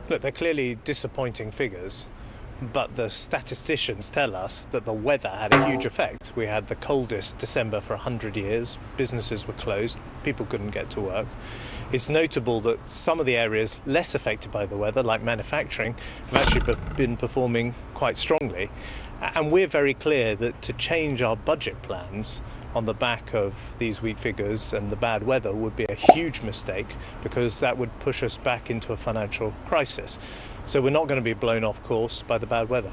Look, they're clearly disappointing figures, but the statisticians tell us that the weather had a huge effect. We had the coldest December for 100 years, businesses were closed, people couldn't get to work. It's notable that some of the areas less affected by the weather, like manufacturing, have actually been performing quite strongly. And we're very clear that to change our budget plans on the back of these weak figures and the bad weather would be a huge mistake, because that would push us back into a financial crisis. So we're not going to be blown off course by the bad weather.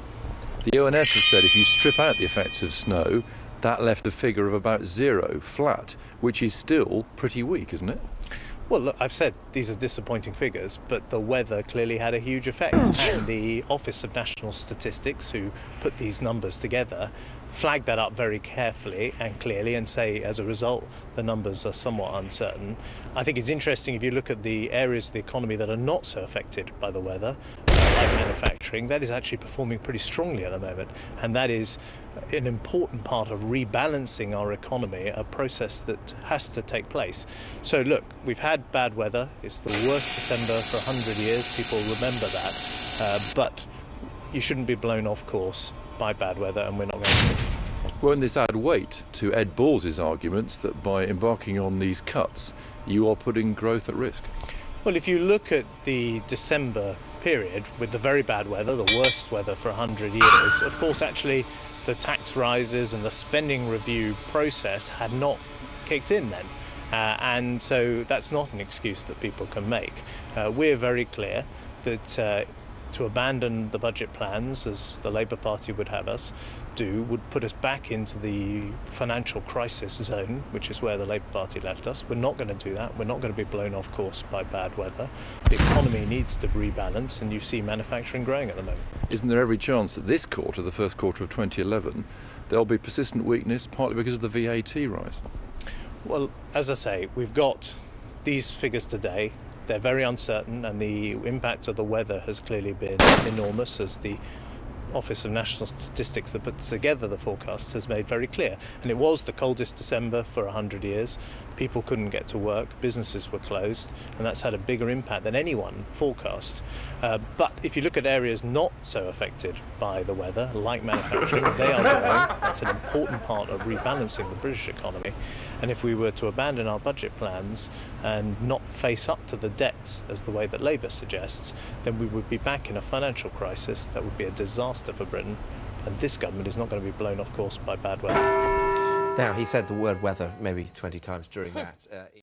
The ONS has said if you strip out the effects of snow, that left a figure of about 0, flat, which is still pretty weak, isn't it? Well, look, I've said these are disappointing figures, but the weather clearly had a huge effect. And the Office of National Statistics, who put these numbers together, flagged that up very carefully and clearly and say, as a result, the numbers are somewhat uncertain. I think it's interesting if you look at the areas of the economy that are not so affected by the weather, like manufacturing, that is actually performing pretty strongly at the moment. And that is an important part of rebalancing our economy, a process that has to take place. So look, we've had bad weather. It's the worst December for 100 years. People remember that. But you shouldn't be blown off course by bad weather, and we're not going to. Won't this add weight to Ed Balls's arguments that by embarking on these cuts, you are putting growth at risk? Well, if you look at the December period with the very bad weather, the worst weather for 100 years, of course, actually, the tax rises and the spending review process had not kicked in then. And so that's not an excuse that people can make. We're very clear that to abandon the budget plans, as the Labour Party would have us do, would put us back into the financial crisis zone, which is where the Labour Party left us. We're not going to do that. We're not going to be blown off course by bad weather. The economy needs to rebalance, and you see manufacturing growing at the moment. Isn't there every chance that this quarter, the first quarter of 2011, there'll be persistent weakness, partly because of the VAT rise? Well, as I say, we've got these figures today. They're very uncertain, and the impact of the weather has clearly been enormous, as the Office of National Statistics that puts together the forecast has made very clear. And it was the coldest December for 100 years. People couldn't get to work, businesses were closed, and that's had a bigger impact than anyone forecast. But if you look at areas not so affected by the weather, like manufacturing, they are growing. That's an important part of rebalancing the British economy. And if we were to abandon our budget plans and not face up to the debts as the way that Labour suggests, then we would be back in a financial crisis that would be a disaster for Britain, and this government is not going to be blown off course by bad weather. Now, he said the word weather maybe 20 times during that.